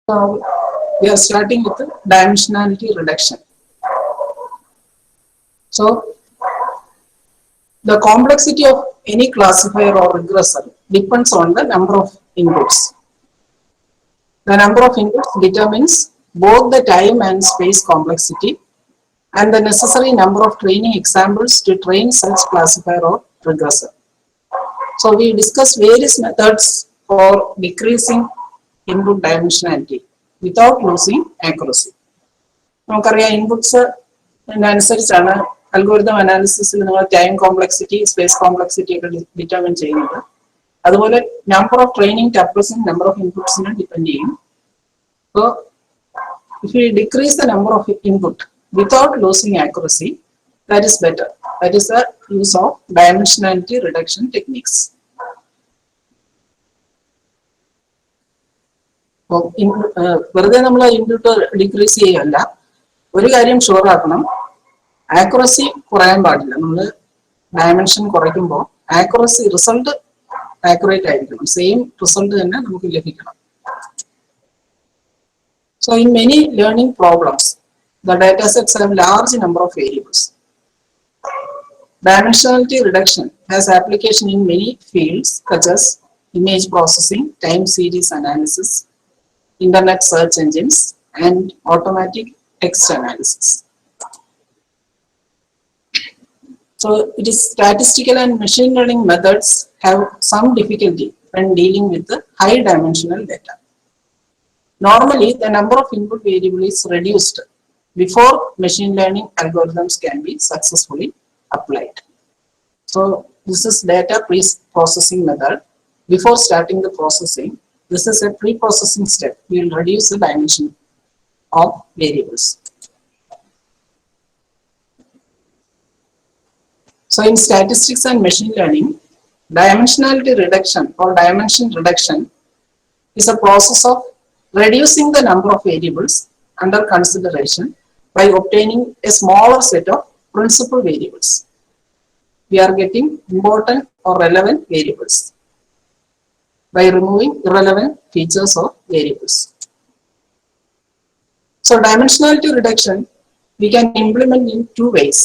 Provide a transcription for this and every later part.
Now we are starting with the dimensionality reduction. So the complexity of any classifier or regressor depends on the number of inputs. The number of inputs determines both the time and space complexity and the necessary number of training examples to train such classifier or regressor. So we discuss various methods for decreasing input dimensionality without losing accuracy. നമുക്കറിയാം inputs അനുസരിച്ചാണ് algorithm അനാലിസിസിൽ നിങ്ങൾ time complexity space complexity ഒക്കെ determine ചെയ്യുന്നത്. അതുപോലെ number of training ടപ്പിൾസും number of ഇൻപുട്സിനും depend ചെയ്യും. So if you decrease the number of input without losing accuracy, that is better. That is the use of dimensionality reduction techniques. വെറുതെ നമ്മൾ input decrease ചെയ്യല്ല, ഒരു കാര്യം ഷുവർ ആക്കണം, accuracy കുറയാൻ പാടില്ല. നമ്മൾ ഡയമെൻഷൻ കുറയ്ക്കുമ്പോൾ ആക്യുറസി റിസൾട്ട് ആക്യുറേറ്റ് ആയിരിക്കണം, സെയിം റിസൾട്ട് തന്നെ നമുക്ക് ലഭിക്കണം. So in many learning problems, the datasets have large number of variables. Dimensionality reduction has application in many fields such as image processing, time series analysis, internet search engines, and automatic text analysis. So it is statistical and machine learning methods have some difficulty when dealing with the high dimensional data. Normally, the number of input variable is reduced before machine learning algorithms can be successfully applied. So this is data pre-processing method. Before starting the processing, this is a pre-processing step. We will reduce the dimension of variables. So in statistics and machine learning, dimensionality reduction or dimension reduction is a process of reducing the number of variables under consideration by obtaining a smaller set of principal variables. We are getting important or relevant variables by removing irrelevant features of variables. So dimensionality reduction we can implement in two ways,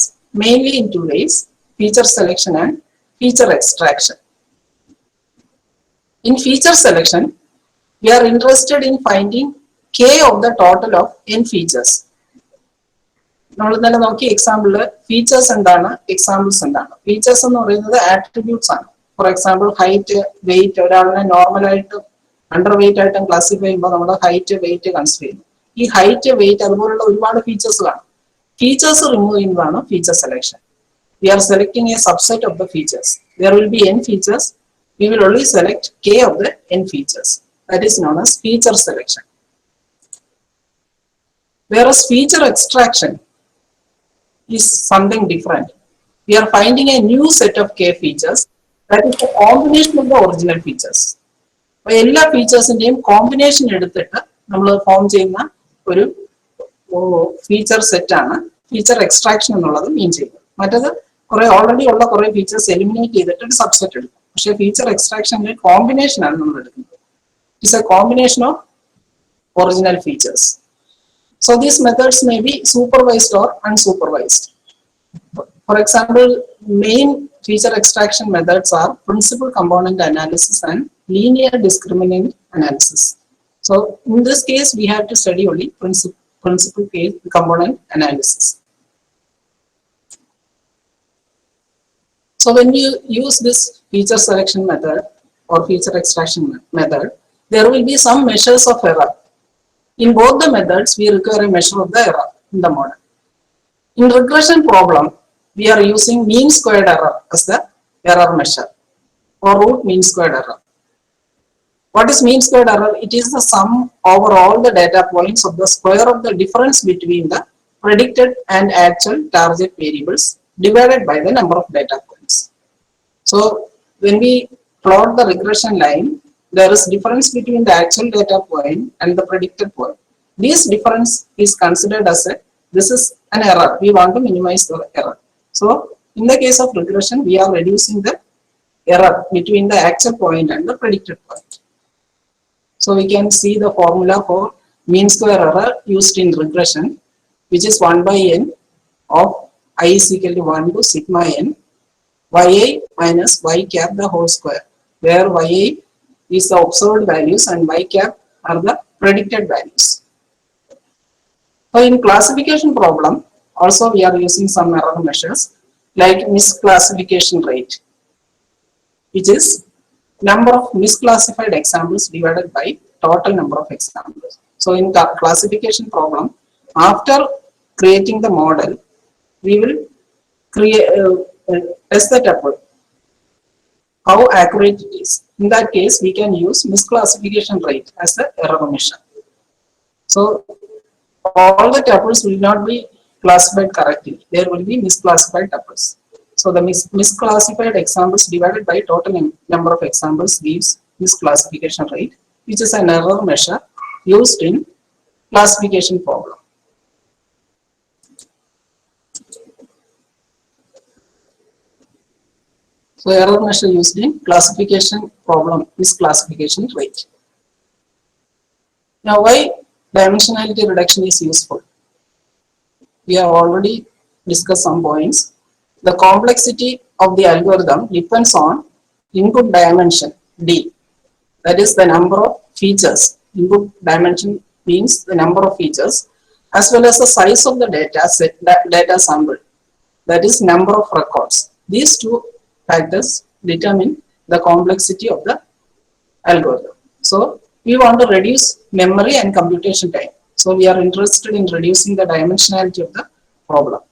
mainly in two ways: feature selection and feature extraction. In feature selection, we are interested in finding k of the total of n features. നമ്മൾ തന്നെ നോക്കി എക്സാമ്പിളില് features എന്താണ്, examples എന്താണ്. Features എന്ന് പറയുന്നത് attributes ആണ്. For example height, weight. ഒരാളിനെ നോർമലായിട്ടും അണ്ടർ വെയിറ്റ് ആയിട്ടും ക്ലാസിഫൈ ചെയ്യുമ്പോൾ നമ്മൾ ഹൈറ്റ്, വെയിറ്റ് കൺസിഡർ ചെയ്യുന്നു. ഈ ഹൈറ്റ്, വെയിറ്റ് അതുപോലുള്ള ഒരുപാട് ഫീച്ചേഴ്സ് കാണും. ഫീച്ചേഴ്സ് റിമൂവ് ചെയ്യുന്നതാണ് feature selection. We are selecting a subset of the features. There will be n features. We will only select k of the n features. That is known as feature selection. Whereas feature extraction is something different. We are finding a new set of k features that is the combination of the original features. എല്ലാ ഫീച്ചേഴ്സിന്റെയും combination എടുത്തിട്ട് നമ്മൾ form ചെയ്യുന്ന ഒരു feature set ആണ് feature extraction എന്നുള്ളത് മീൻ ചെയ്യുന്നത്. മറ്റത് കുറെ ഓൾറെഡി ഉള്ള കുറെ ഫീച്ചേഴ്സ് എലിമിനേറ്റ് ചെയ്തിട്ട് ഒരു സബ്സെറ്റ് എടുക്കും. പക്ഷേ ഫീച്ചർ എക്സ്ട്രാക്ഷനിലെ കോമ്പിനേഷൻ ആണ് നമ്മൾ എടുക്കുന്നത്. It's A combination of original features. So these methods may be supervised or unsupervised. For example, main feature extraction methods are principal component analysis and linear discriminant analysis. So in this case, we have to study only principal component analysis. So when you use this feature selection method or feature extraction method, there will be some measures of error. In both the methods, we require a measure of the error in the model. In regression problem, we are using mean squared error as the error measure or root mean squared error. What is mean squared error? It is the sum over all the data points of the square of the difference between the predicted and actual target variables divided by the number of data points. So when we plot the regression line, there is difference between the actual data point and the predicted point. This difference is considered as this is an error. We want to minimize the error. So in the case of regression, we are reducing the error between the actual point and the predicted point. So we can see the formula for mean square error used in regression, which is 1 by n of I is equal to 1 to sigma n yi minus y cap the whole square, where yi is the observed values and y cap are the predicted values. So in classification problem, also we are using some error measures like misclassification rate, which is number of misclassified examples divided by total number of examples. So in classification problem, after creating the model, we will create test the tuple, how accurate it is. In that case, we can use misclassification rate as the error measure. So all the tuples will not be classified correctly. There will be misclassified tuples. So the misclassified examples divided by total number of examples gives misclassification rate, which is an error measure used in classification problem. So error measure used in classification problem is classification rate. Now why dimensionality reduction is useful? We have already discussed some points. The complexity of the algorithm depends on input dimension D, that is the number of features. Input dimension means the number of features, as well as the size of the data set, data sample, that is number of records. These two factors determine the complexity of the algorithm. So we want to reduce memory and computation time. So we are interested in reducing the dimensionality of the problem.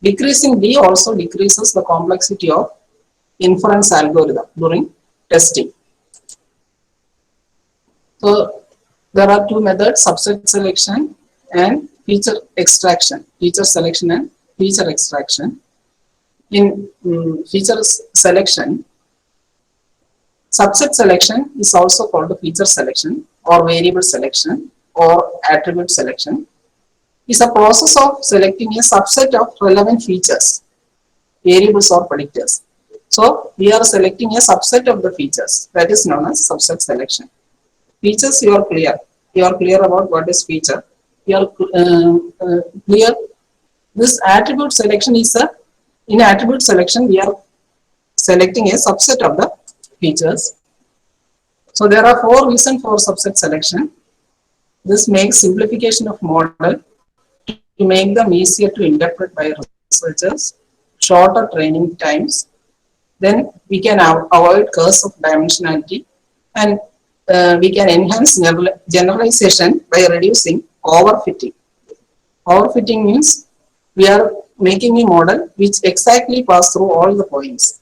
Decreasing D also decreases the complexity of inference algorithm during testing. So there are two methods, subset selection and feature extraction, feature selection and feature extraction. In feature selection, subset selection is also called feature selection or variable selection or attribute selection. Is a process of selecting a subset of relevant features, variables or predictors. So we are selecting a subset of the features, that is known as subset selection. Features, you are clear. You are clear about what is feature. You are clear. This attribute selection is in attribute selection we are selecting a subset of the features. So there are 4 reasons for subset selection. This makes simplification of model to make them easier to interpret by researchers, shorter training times, then we can avoid curse of dimensionality, and we can enhance generalization by reducing overfitting. Overfitting means we are making a model which exactly pass through all the points.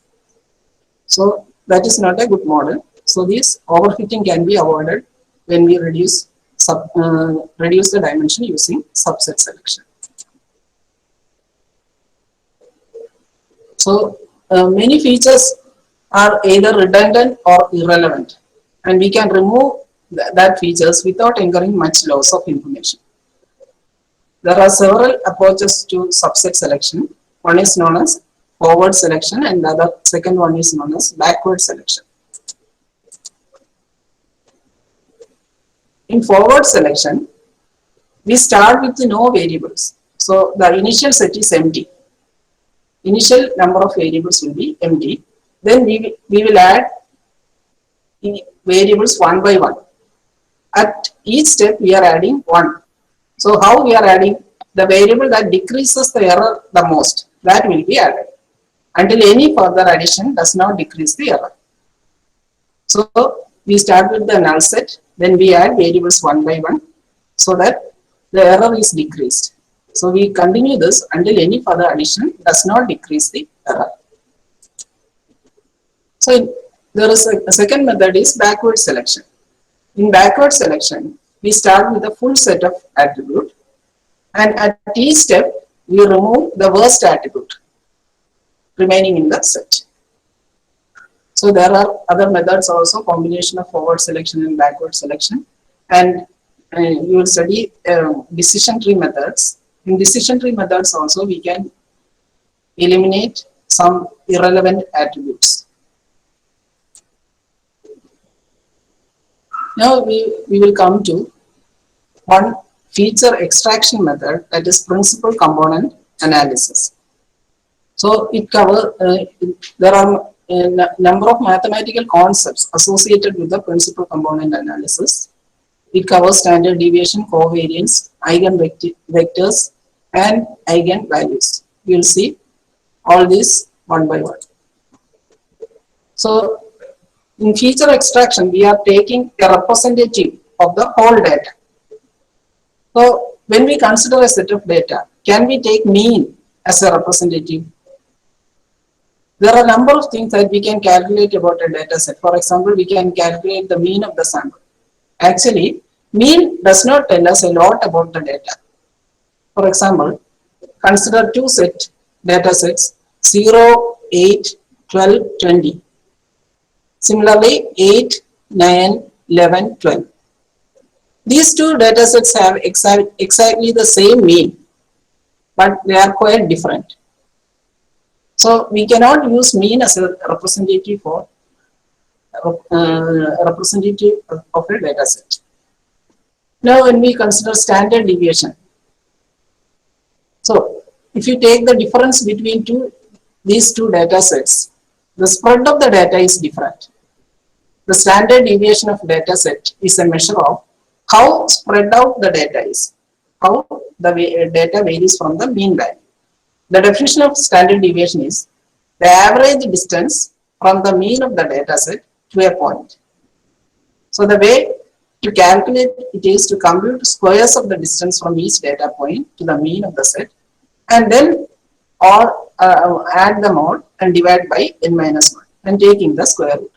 So that is not a good model. So this overfitting can be avoided when we reduce the dimension using subset selection. So many features are either redundant or irrelevant, and we can remove that features without incurring much loss of information. There are several approaches to subset selection. One is known as forward selection and the second one is known as backward selection. In forward selection, we start with no variables. So the initial set is empty. Initial number of variables will be empty. Then we will add variables one by one. At each step we are adding one. So how we are adding? The variable that decreases the error the most, that will be added until any further addition does not decrease the error. So we start with the null set, then we add variables one by one so that the error is decreased. So we continue this until any further addition does not decrease the error. So there is a second method is backward selection. In backward selection, we start with a full set of attributes, and at each step we remove the worst attribute remaining in the set. So there are other methods also, combination of forward selection and backward selection, and you will study decision tree methods. In decision tree methods also we can eliminate some irrelevant attributes. Now we will come to one feature extraction method, that is principal component analysis. So it covers, there are a number of mathematical concepts associated with the principal component analysis. It covers standard deviation, covariance, eigenvectors, and eigenvalues. You will see all these one by one. So in feature extraction, we are taking a representative of the whole data. So when we consider a set of data, can we take mean as a representative? There are a number of things that we can calculate about a data set. For example, we can calculate the mean of the sample. Actually, mean does not tell us a lot about the data. For example, consider two data sets 0, 8, 12, 20. Similarly, 8, 9, 11, 12. These two data sets have exactly the same mean, but they are quite different. So we cannot use mean as a representative for representative of a data set. Now, when we consider standard deviation, so if you take the difference between these two data sets, the spread of the data is different. The standard deviation of data set is a measure of how spread out the data is, how the data varies from the mean value. The definition of standard deviation is the average distance from the mean of the data set to a point. So the way to calculate it is to compute squares of the distance from each data point to the mean of the set, and then add them all and divide by n minus 1 and taking the square root.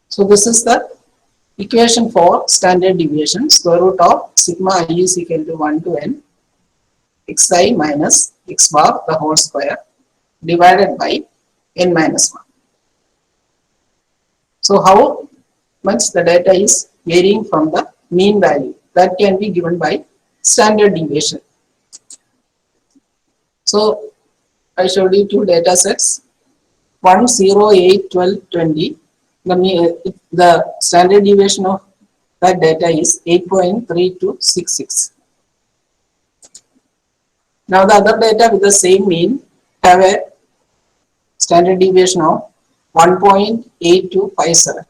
So this is the equation for standard deviation. Square root of sigma I is equal to 1 to n xi minus x bar the whole square divided by n minus 1. So how much the data is varying from the mean value, that can be given by standard deviation. So I showed you two data sets 1, 0, 8, 12, 20. The standard deviation of that data is 8.3266. Now the other data with the same mean have a standard deviation of 1.8257.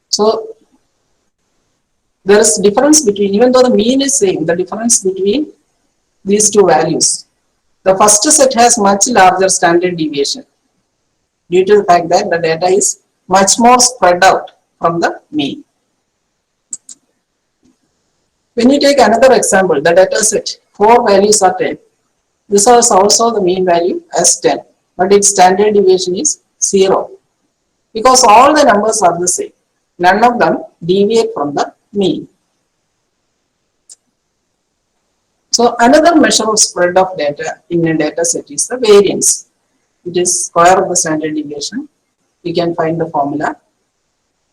So there is difference between, even though the mean is same, the difference between these two values. The first set has much larger standard deviation due to the fact that the data is much more spread out from the mean. When you take another example, the data set, 4 values are 10. This is also the mean value as 10, but its standard deviation is 0. Because all the numbers are the same, none of them deviate from the mean. So another measure of spread of data in a data set is the variance. It is square of the standard deviation. We can find the formula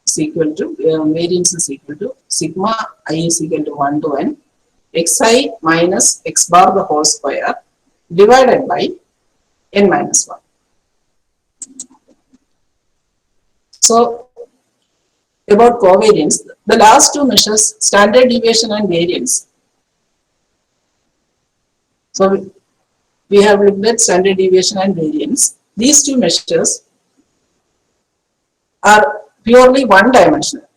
is equal to, variance is equal to sigma I is equal to 1 to n xi minus x bar the whole square divided by n minus 1. So about covariance, the last two measures, standard deviation and variance. So we have looked at standard deviation and variance. These two measures are purely one dimensional.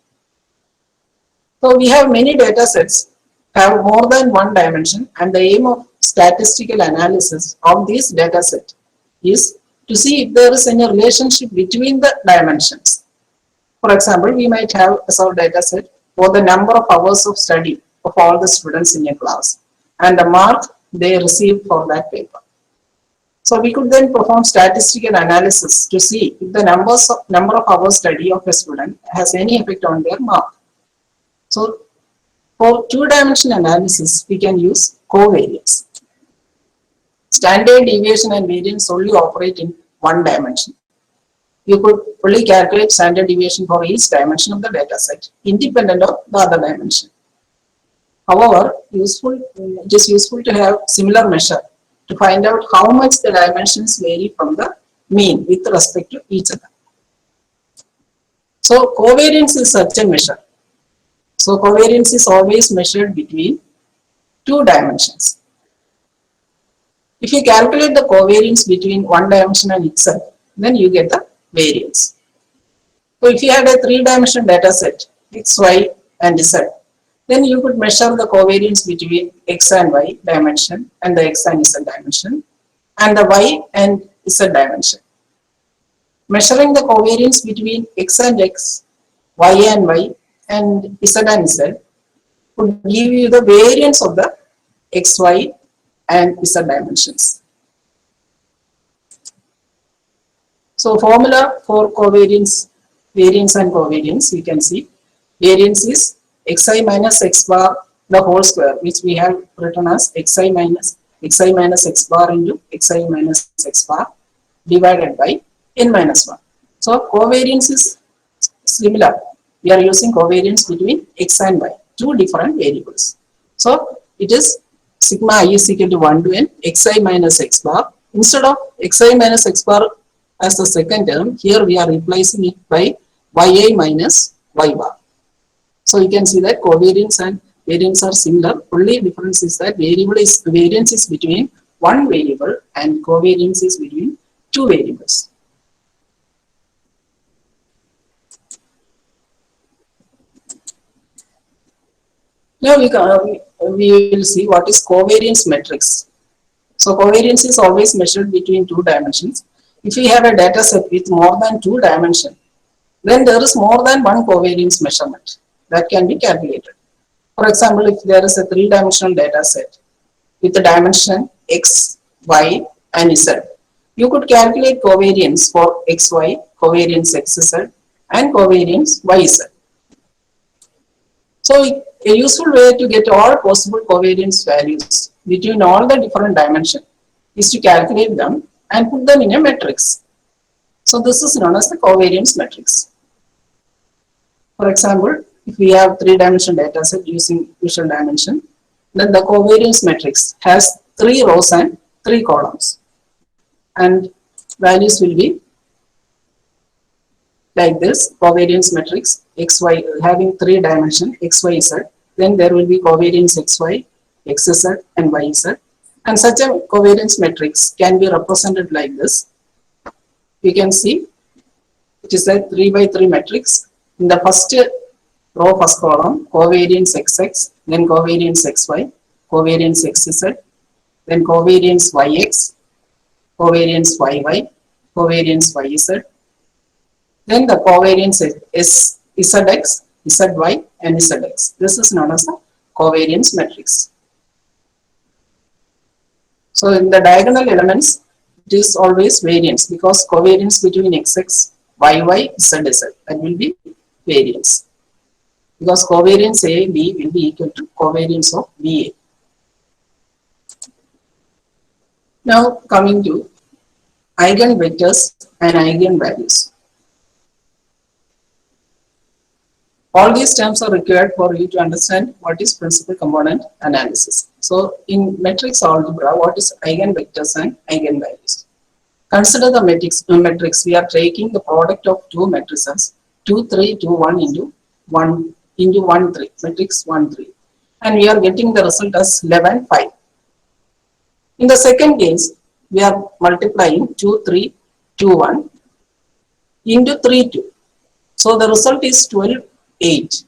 So we have many data sets have more than one dimension, and the aim of statistical analysis of this data set is to see if there is any relationship between the dimensions. For example, we might have as our data set for the number of hours of study of all the students in a class and the mark they received for that paper. So we could then perform statistical analysis to see if the number of hours study of a student has any effect on their mark. So for two-dimensional analysis, we can use covariance. Standard deviation and variance only operate in one dimension. You could only calculate standard deviation for each dimension of the data set, independent of the other dimension. However, it is useful to have similar measure to find out how much the dimensions vary from the mean with respect to each other. So covariance is such a measure. So covariance is always measured between two dimensions. If you calculate the covariance between one dimension and itself, then you get the variance. So if you had a three-dimensional data set, x, y, and z, then you could measure the covariance between x and y dimension and the x and z dimension and the y and z dimension. Measuring the covariance between x and x, y and y, and z and z would give you the variance of the x, y, and z dimensions. So formula for covariance, variance and covariance, you can see variance is xi minus x bar the whole square, which we have written as xi minus x bar into xi minus x bar divided by n minus 1. So covariance is similar. We are using covariance between x and y, two different variables. So it is sigma I is equal to 1 to n xi minus x bar. Instead of xi minus x bar as the second term, here we are replacing it by yi minus y bar. So you can see that covariance and variance are similar. Only difference is that variance is between one variable and covariance is between two variables. Now we will see what is covariance matrix. So covariance is always measured between two dimensions. If we have a data set with more than two dimensions, then there is more than one covariance measurement that can be calculated. For example, if there is a three-dimensional data set with the dimension x, y, and z, you could calculate covariance for x, y, covariance x, z, and covariance y, z. So a useful way to get all possible covariance values between all the different dimensions is to calculate them and put them in a matrix. So this is known as the covariance matrix. For example, if we have three-dimensional data set using visual dimension, then the covariance matrix has 3 rows and 3 columns, and values will be like this. Covariance matrix xy having 3 dimensions x, y, z. Then there will be covariance xy, xz, and yz. And such a covariance matrix can be represented like this. You can see it is a 3 by 3 matrix. In the first row, first column, covariance xx, then covariance xy, covariance xz, then covariance yx, covariance yy, covariance yz. Then the covariance is zx, zy, and zx. This is known as the covariance matrix. So in the diagonal elements, it is always variance because covariance between xx, yy, zz, that will be variance. Because covariance AB will be equal to covariance of BA. Now coming to eigenvectors and eigenvalues. All these terms are required for you to understand what is principal component analysis. So in matrix algebra, what is eigenvectors and eigenvalues? Consider the matrix. We are taking the product of two matrices, 2, 3, 2, 1 into 1 into 1, 3, matrix 1, 3. And we are getting the result as 11, 5. In the second case, we are multiplying 2, 3, 2, 1 into 3, 2. So the result is 12, 8,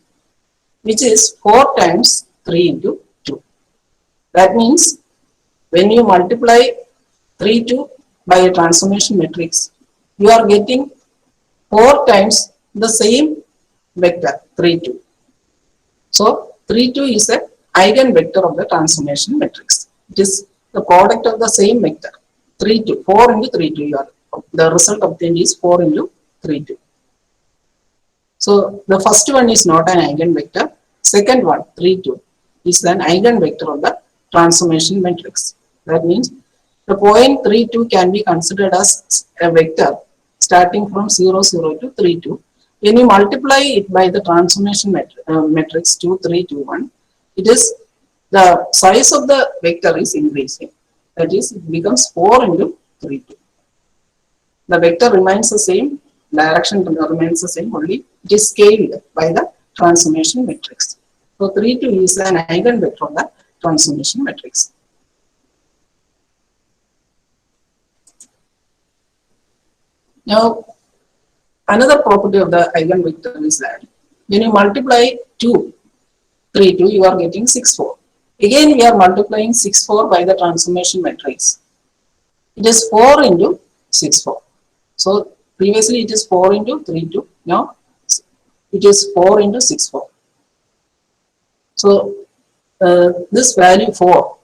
which is 4 times 3 into 2. That means when you multiply 3, 2 by a transformation matrix, you are getting 4 times the same vector 3, 2. So 3, 2 is an eigenvector of the transformation matrix. It is the product of the same vector 3, 2, 4 into 3, 2. The result obtained is 4 into 3, 2. So the first one is not an eigenvector. Second one, 3, 2, is an eigenvector of the transformation matrix. That means the point 3, 2 can be considered as a vector starting from 0, 0 to 3, 2. When you multiply it by the transformation matrix 2, 3, 2, 1, it is the size of the vector is increasing. That is, it becomes 4 into 3, 2. The vector remains the same, direction remains the same, only it is scaled by the transformation matrix. So 3, 2 is an eigenvector of the transformation matrix. Now, another property of the eigenvector is that when you multiply 2, 3, 2, you are getting 6, 4. Again, we are multiplying 6, 4 by the transformation matrix. It is 4 into 6, 4. So, previously it is 4 into 3, 2. Now, it is 4 into 6, 4. So, this value 4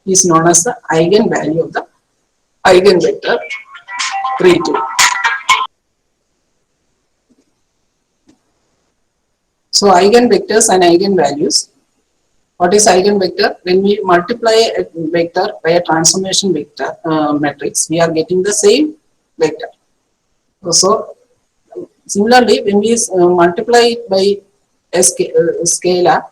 is known as the eigenvalue of the eigenvector 3, 2. So, eigenvectors and eigenvalues. What is eigenvector? When we multiply a vector by a transformation vector matrix, we are getting the same vector. So, similarly, when we multiply it by a scalar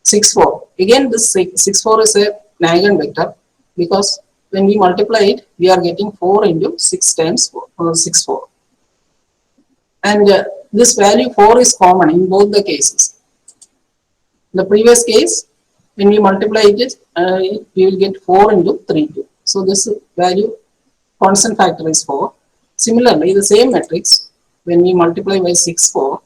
6, 4, again this 6, 4 is an eigenvector because when we multiply it, we are getting 4 into 6 times 6, 4. And this value 4 is common in both the cases. In the previous case, when we multiply it, we will get 4 into 3, 2. So this value constant factor is 4. Similarly, the same matrix, when we multiply by 6, 4,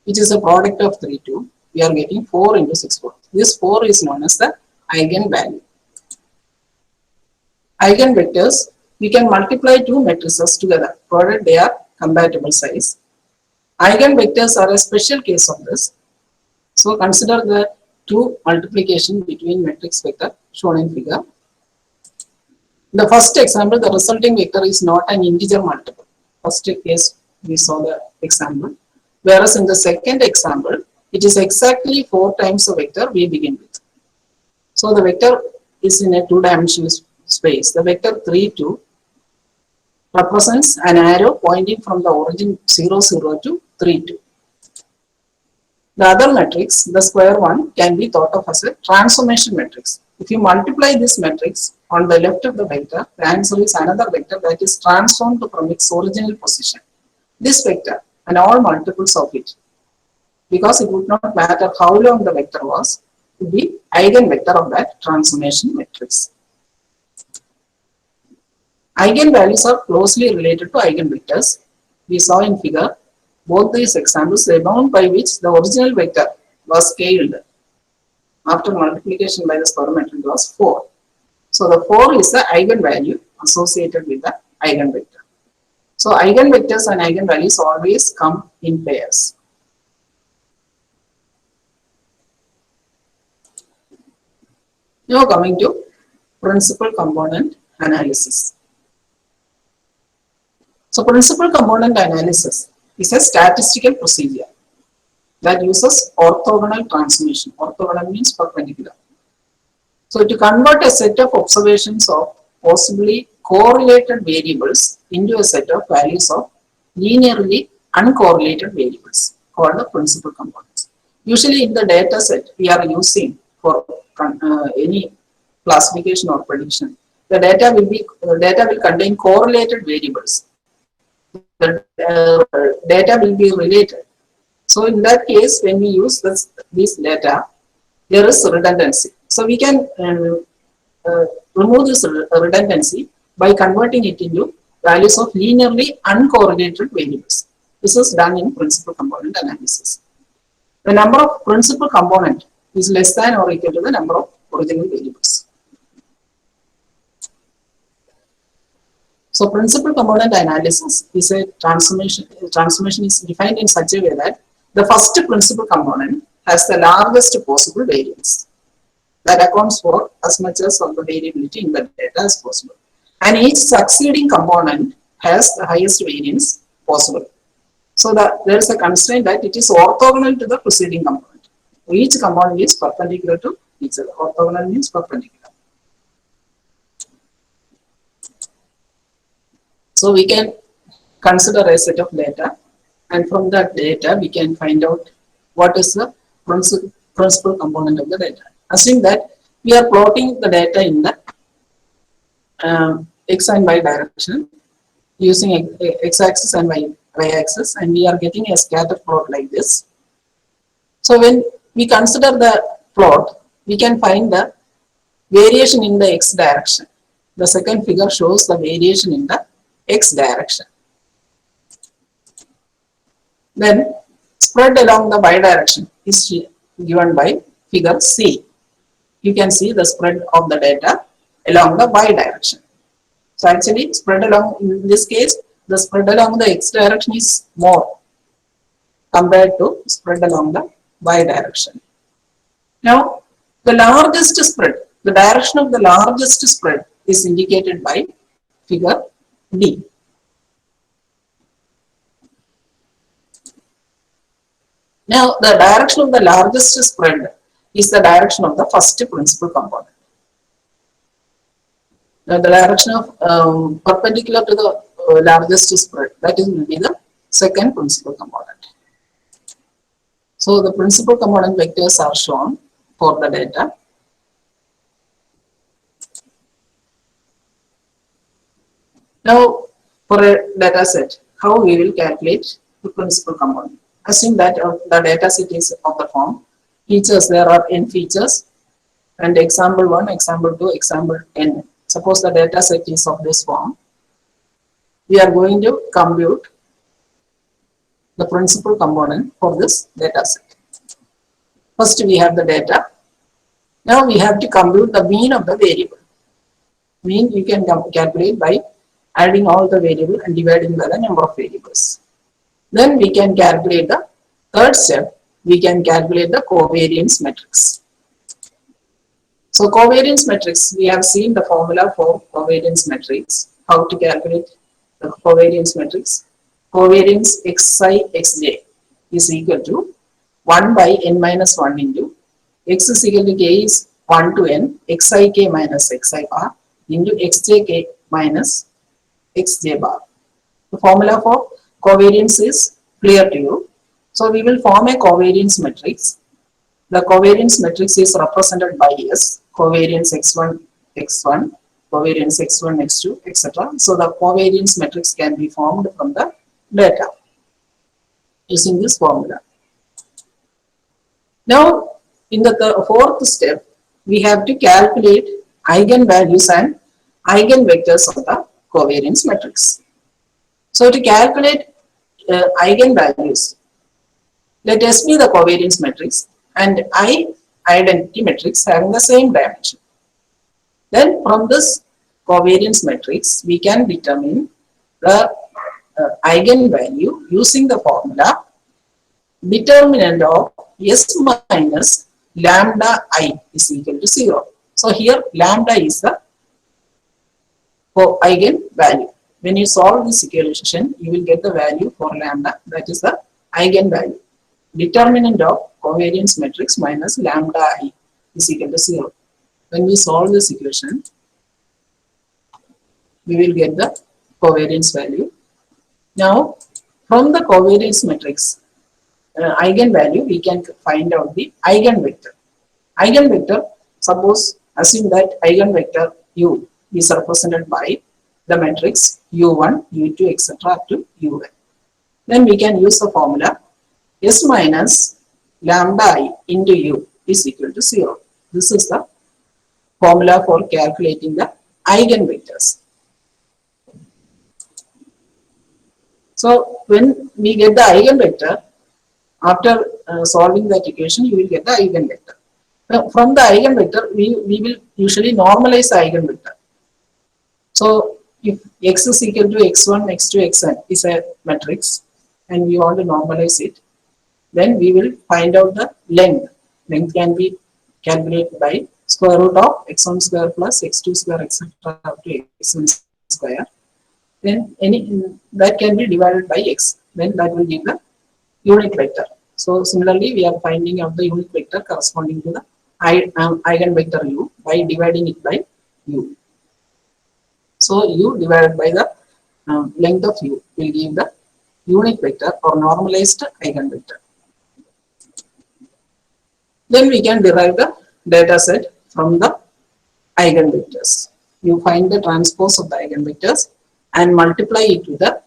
which is a product of 3, 2, we are getting 4 into 6, 4. This 4 is known as the eigenvalue. Eigenvectors, we can multiply two matrices together, provided they are compatible size. Eigenvectors are a special case of this. So consider the two multiplication between matrix vector shown in figure. In the first example, the resulting vector is not an integer multiple. First case, we saw the example. Whereas in the second example, it is exactly 4 times the vector we begin with. So the vector is in a two-dimensional space. The vector 3, 2 represents an arrow pointing from the origin 0, 0 to 3, 2. The other matrix, the square one, can be thought of as a transformation matrix. If you multiply this matrix on the left of the vector, the answer is another vector that is transformed from its original position. This vector and all multiples of it, because it would not matter how long the vector was, would be eigenvector of that transformation matrix. Eigenvalues are closely related to eigenvectors. We saw in figure both these examples, the amount by which the original vector was scaled after multiplication by the square matrix was 4. So the 4 is the eigenvalue associated with the eigenvector. So eigenvectors and eigenvalues always come in pairs. Now coming to principal component analysis. So principal component analysis is a statistical procedure that uses orthogonal transformation. Orthogonal means perpendicular. So to convert a set of observations of possibly correlated variables into a set of values of linearly uncorrelated variables called the principal components. Usually in the data set we are using for any classification or prediction, the data will contain correlated variables. The data will be related. So in that case, when we use this data, there is redundancy. So we can remove this redundancy by converting it into values of linearly uncorrelated variables. This is done in principal component analysis. The number of principal component is less than or equal to the number of original variables. So principal component analysis is a transformation. Transformation is defined in such a way that the first principal component has the largest possible variance that accounts for as much as of the variability in the data as possible. And each succeeding component has the highest variance possible. So there is a constraint that it is orthogonal to the preceding component. Each component is perpendicular to each other. Orthogonal means perpendicular. So we can consider a set of data, and from that data we can find out what is the principal component of the data. Assume that we are plotting the data in the x and y direction using x-axis and y-axis, and we are getting a scatter plot like this. So when we consider the plot, we can find the variation in the x direction. The second figure shows the variation in the x direction. Then spread along the y direction is given by figure C. You can see the spread of the data along the y direction. So actually spread along, in this case, the spread along the x direction is more compared to spread along the y direction. Now the largest spread, the direction of the largest spread is indicated by figure D. Now the direction of the largest spread is the direction of the first principal component. Now the direction of perpendicular to the largest spread, that is will be the second principal component. So the principal component vectors are shown for the data. Now for a data set, how we will calculate the principal component? Assume that the data set is of the form features, there are n features, and example 1, example 2, example n. Suppose the data set is of this form. We are going to compute the principal component for this data set. First we have the data. Now we have to compute the mean of the variable. Mean you can calculate by adding all the variables and dividing by the number of variables. Then we can calculate the third step. We can calculate the covariance matrix. So covariance matrix, we have seen the formula for covariance matrix. How to calculate the covariance matrix? Covariance xi xj is equal to 1 by n minus 1 into x is equal to k is 1 to n xik minus xi bar into xjk minus xj bar. The formula for covariance is clear to you. So we will form a covariance matrix. The covariance matrix is represented by S, covariance x1, x1, covariance x1, x2, etc. So the covariance matrix can be formed from the data using this formula. Now in the fourth step, we have to calculate eigenvalues and eigenvectors of the covariance matrix. So to calculate eigenvalues, let S be the covariance matrix and I identity matrix having the same dimension. Then from this covariance matrix, we can determine the eigenvalue using the formula determinant of S minus lambda I is equal to 0. So here lambda is the eigenvalue. When you solve this equation, you will get the value for lambda, that is the eigenvalue. Determinant of covariance matrix minus lambda I is equal to 0. When we solve this equation, we will get the covariance value. Now, from the covariance matrix eigenvalue, we can find out the eigenvector. Eigenvector, suppose assume that eigenvector u is represented by the matrix u1, u2, etc. up to un. Then we can use the formula S minus lambda I into u is equal to 0. This is the formula for calculating the eigenvectors. So when we get the eigenvector, after solving that equation, you will get the eigenvector. Now, from the eigenvector, we will usually normalize the eigenvector. So if x is equal to x1, x2, xn is a matrix and we want to normalize it, then we will find out the length. Length can be calculated by square root of x1 square plus x2 square etc. up to xn square. Then that can be divided by x. Then that will give the unit vector. So similarly, we are finding out the unit vector corresponding to the eigenvector u by dividing it by u. So u divided by the length of u will give the unit vector or normalized eigenvector. Then we can derive the data set from the eigenvectors. You find the transpose of the eigenvectors and multiply it with the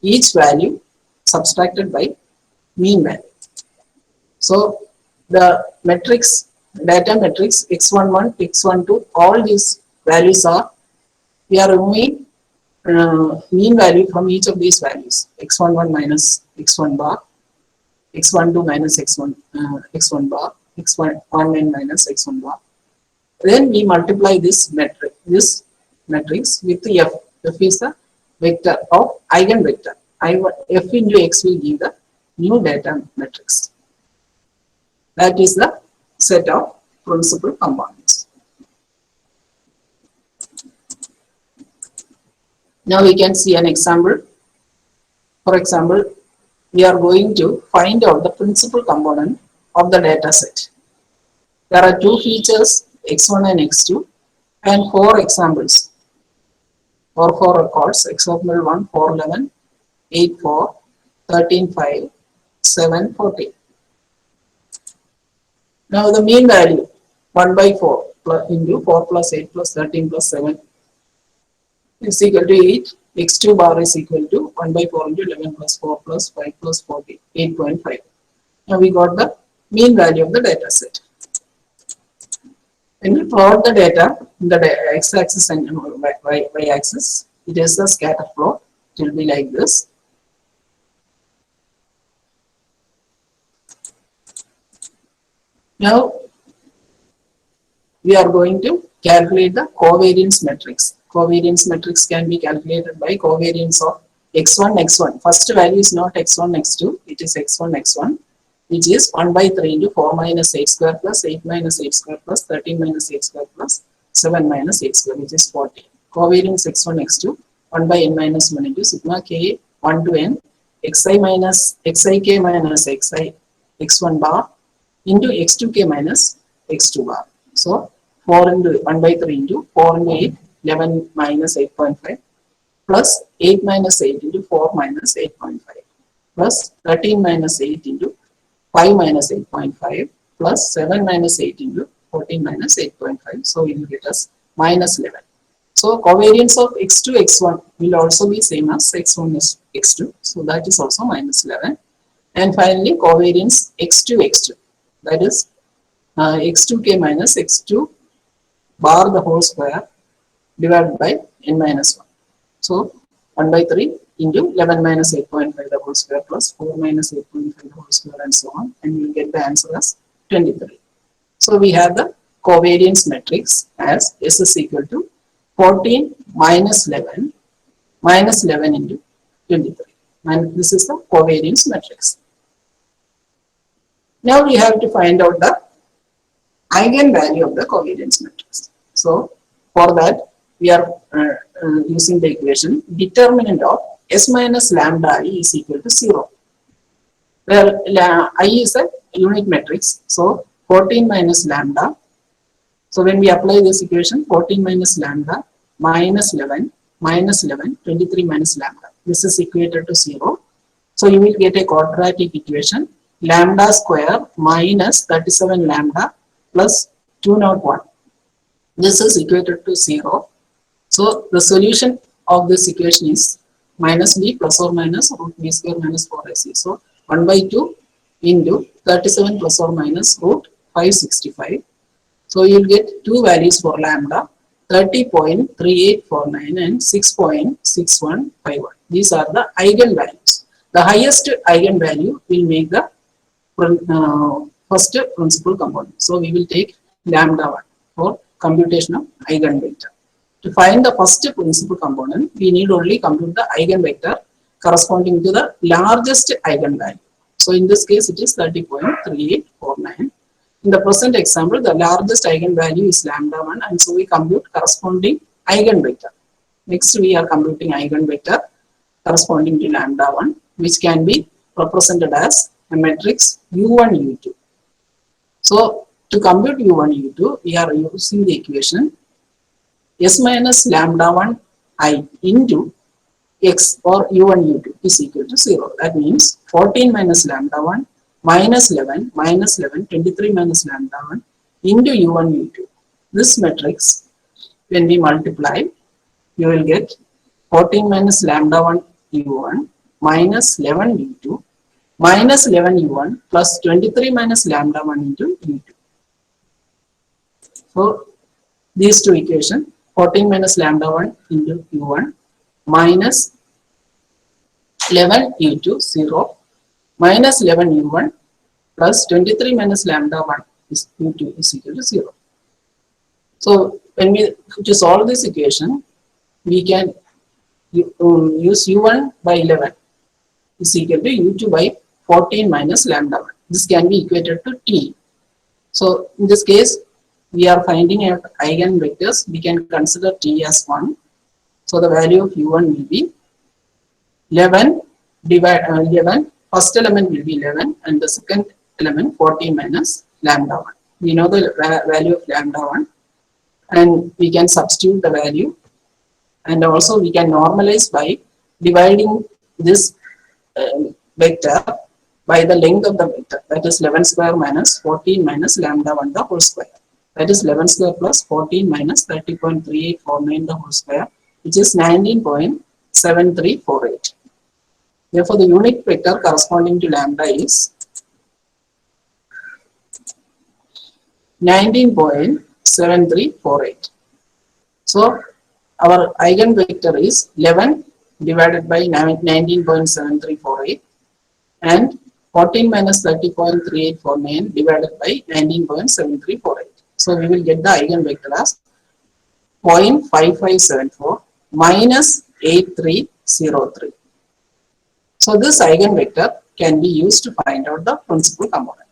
each value subtracted by mean value. So the metrics, data metrics x11, x12, all these values are, we are removing mean value from each of these values, x11 minus x1 bar, x12 minus x1 bar, x19 minus x1 bar. Then we multiply this matrix with f. F is the vector of eigenvector. F into x will give the new data matrix. That is the set of principal components. Now we can see an example. For example, we are going to find out the principal component of the data set. There are two features, x1 and x2, and four examples or four records. Example 1, 4, 11, 8, 4, 13, 5, 7, 14. Now the mean value 1 by 4 into 4 plus 8 plus 13 plus 7 is equal to 8. X2 bar is equal to 1 by 4 into 11 plus 4 plus 5 plus 40, 8.5. Now we got the mean value of the data set. When we plot the data in the x-axis and y-axis, it is the scatter plot. It will be like this. Now we are going to calculate the covariance matrix. Covariance matrix can be calculated by covariance of x1, x1. First value is not x1, x2, it is x1, x1, which is 1 by 3 into 4 minus 8 square plus 8 minus 8 square plus 13 minus 8 square plus 7 minus 8 square, which is 40. Covariance x1, x2, 1 by n minus 1 into sigma k 1 to n, xi minus xik minus xi x1 bar into x2k minus x2 bar. So 4 into 1 by 3 into 4 into 8, 11 minus 8.5 plus 8 minus 8 into 4 minus 8.5 plus 13 minus 8 into 5 minus 8.5 plus 7 minus 8 into 14 minus 8.5. So it will get us minus 11. So covariance of x2, x1 will also be same as x1 is x2. So that is also minus 11. And finally covariance x2, x2. That is x2k minus x2 bar the whole square divided by n minus 1. So 1 by 3 into 11 minus 8.5 the whole square plus 4 minus 8.5 the whole square and so on, and we will get the answer as 23. So we have the covariance matrix as S is equal to 14 minus 11 into 23, and this is the covariance matrix. Now we have to find out the eigenvalue of the covariance matrix. So for that we are using the equation determinant of S minus lambda I is equal to 0, where I is a unit matrix. So 14 minus lambda. So when we apply this equation, 14 minus lambda minus 11 minus 11, 23 minus lambda. This is equated to 0. So you will get a quadratic equation, lambda square minus 37 lambda plus 201. This is equated to 0. So the solution of this equation is minus b plus or minus root b square minus 4ac. So 1 by 2 into 37 plus or minus root 565. So you will get two values for lambda, 30.3849 and 6.6151. These are the eigenvalues. The highest eigenvalue will make the first principal component. So we will take lambda 1 for computation of eigenvector. To find the first principal component, we need only compute the eigenvector corresponding to the largest eigenvalue. So in this case, it is 30.3849. In the present example, the largest eigenvalue is lambda 1, and so we compute corresponding eigenvector. Next, we are computing eigenvector corresponding to lambda 1, which can be represented as a matrix U1, U2. So to compute U1, U2, we are using the equation S minus lambda 1 I into x or U1, U2 is equal to 0. That means 14 minus lambda 1 minus 11 minus 11, 23 minus lambda 1 into U1, U2. This matrix, when we multiply, you will get 14 minus lambda 1 U1 minus 11 u2 minus 11 u1 plus 23 minus lambda 1 into u2. So these two equations, 14 minus lambda 1 into u1 minus 11 u2 0 minus 11 u1 plus 23 minus lambda 1 is u2 is equal to 0. So when we to solve this equation, we can use u1 by 11 is equal to u2 by 14 minus lambda 1. This can be equated to t. So in this case, we are finding out eigenvectors. We can consider t as 1. So the value of u1 will be 11 divided 11. First element will be 11 and the second element 14 minus lambda 1. We know the value of lambda 1 and we can substitute the value, and also we can normalize by dividing this vector by the length of the vector, that is 11 square minus 14 minus lambda 1 the whole square. That is 11 square plus 14 minus 30.3849 the whole square, which is 19.7348. Therefore, the unit vector corresponding to lambda is 19.7348. So our eigenvector is 11 divided by 19.7348 and 14 minus 30.3849 divided by 19.7348. So we will get the eigenvector as 0.5574 minus 8303. So this eigenvector can be used to find out the principal component.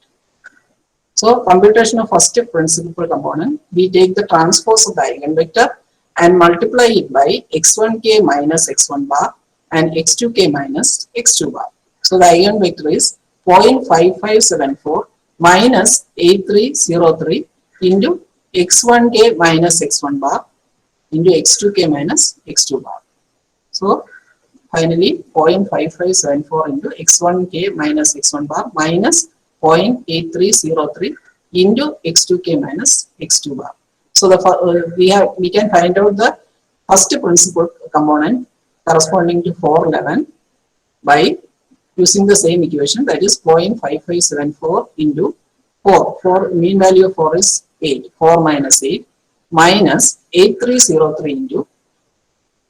So computation of first principal component, we take the transpose of the eigenvector and multiply it by x1k minus x1 bar and x2k minus x2 bar. So the eigenvector is 0.5574 minus 8303 into x1k minus x1 bar into x2k minus x2 bar. So finally 0.5574 into x1k minus x1 bar minus 0.8303 into x2k minus x2 bar. So the we can find out the first principal component corresponding to 411 by using the same equation, that is 0.5574 into 4. 4 mean value of 4 is 8. 4 minus 8 minus 8303 into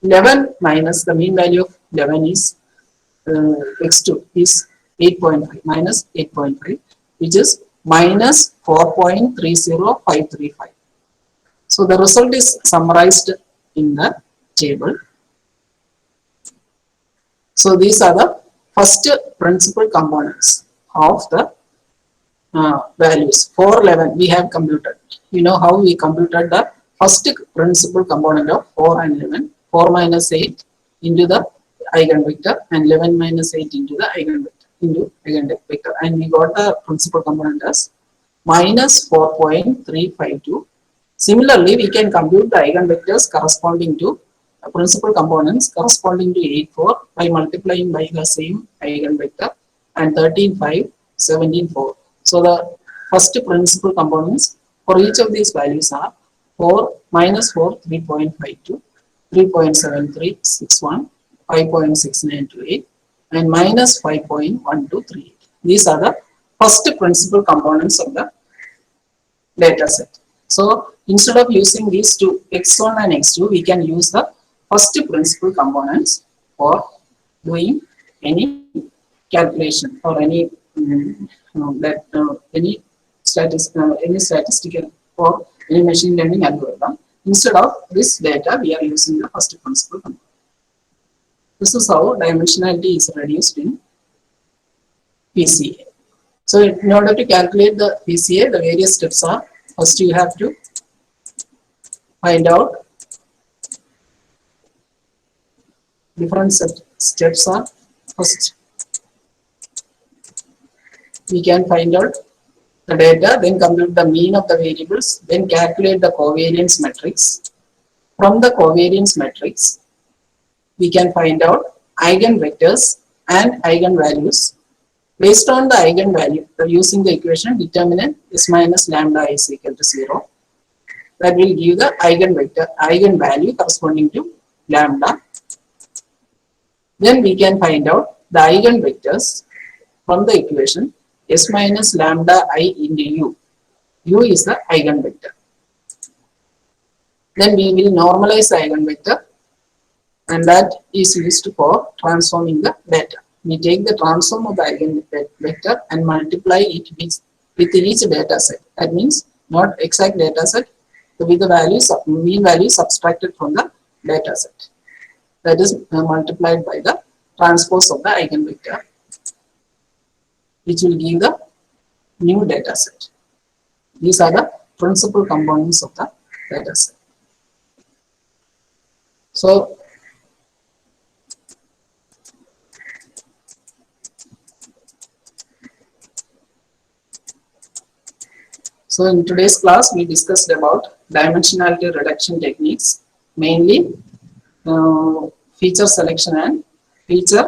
11 minus the mean value of 11 is x2 is 8.5 minus 8.5, which is minus 4.30535. So the result is summarized in the table. So these are the first principal components of the values. 411 we have computed. You know how we computed the first principal component of 4 and 11. 4 minus 8 into the eigenvector and 11 minus 8 into the eigenvector, and we got the principal component as minus 4.352. Similarly, we can compute the eigenvectors corresponding to principal components corresponding to 8, 4 by multiplying by the same eigenvector and 13, 5, 17, 4. So the first principal components for each of these values are 4, minus 4, 3.52, 3.7361, 5.6928 and minus 5.1238. These are the first principal components of the data set. So instead of using these two x1 and x2, we can use the first principal components for doing any calculation or any any statistical or any machine learning algorithm. Instead of this data, we are using the first principal component. This is how dimensionality is reduced in PCA. So in order to calculate the PCA, the various steps are: first you have to find out different steps are first we can find out the data, then compute the mean of the variables, then calculate the covariance matrix. From the covariance matrix, we can find out eigenvectors and eigenvalues. Based on the eigenvalue, using the equation determinant s minus lambda is equal to 0, that will give the eigenvalue corresponding to lambda. Then we can find out the eigenvectors from the equation s minus lambda I into u. U is the eigenvector. Then we will normalize the eigenvector, and that is used for transforming the data. We take the transform of the eigenvector and multiply it with each data set. That means not exact data set, with the values of mean value subtracted from the data set. That is multiplied by the transpose of the eigenvector, which will give the new data set. These are the principal components of the data set. So in today's class, we discussed about dimensionality reduction techniques, mainly feature selection and feature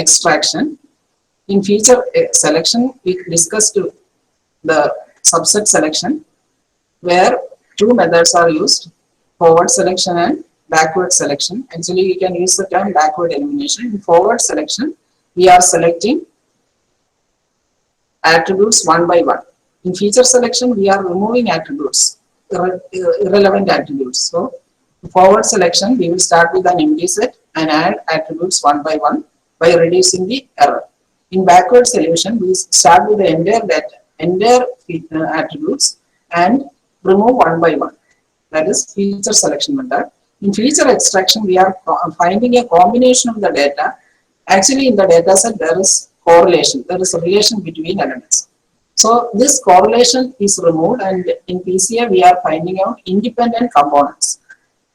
extraction. In feature selection, we discussed the subset selection, where two methods are used, forward selection and backward selection. Actually, we can use the term backward elimination. In forward selection, we are selecting attributes one by one. In feature selection, we are removing attributes, irrelevant attributes. So, forward selection, we will start with an empty set and add attributes one by one by reducing the error. In backward selection, we start with the entire attributes and remove one by one. That is feature selection method. In feature extraction, we are finding a combination of the data. Actually, in the data set, there is correlation. There is a relation between elements. So this correlation is removed, and in PCA we are finding out independent components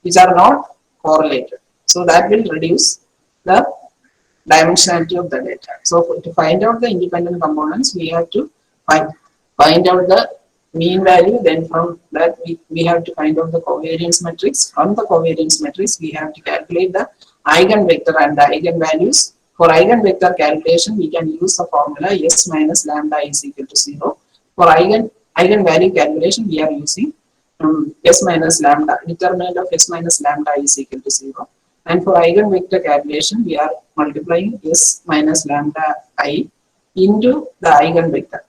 which are not correlated. So that will reduce the dimensionality of the data. So to find out the independent components, we have to find out the mean value. Then from that we have to find out the covariance matrix. From the covariance matrix, we have to calculate the eigenvector and the eigenvalues. For eigenvector calculation, we can use the formula s minus lambda is equal to 0. For eigenvalue calculation, we are using s minus lambda, determinant of s minus lambda is equal to 0. And for eigenvector calculation, we are multiplying s minus lambda I into the eigenvector.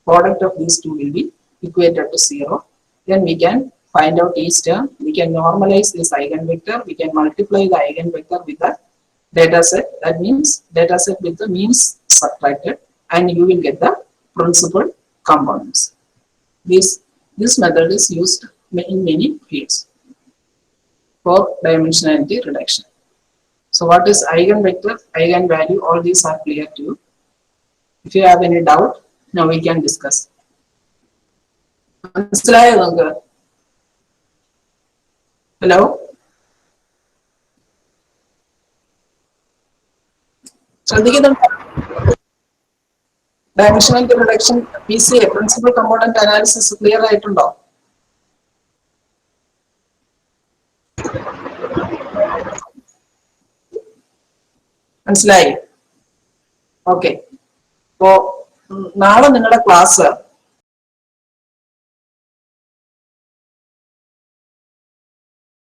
Product of these two will be equated to 0. Then we can find out each term. We can normalize this eigenvector. We can multiply the eigenvector with the data set. That means data set with the means subtracted, and you will get the principal components. This method is used in many fields for dimensionality reduction. So what is eigenvector, eigenvalue, all these are clear to you. If you have any doubt, now we can discuss. Hello? Dimensionality reduction PCA, principal component analysis clear ആയിട്ടുണ്ടോ? മനസ്സിലായി? Okay. അപ്പോൾ നാളെ നിങ്ങളുടെ class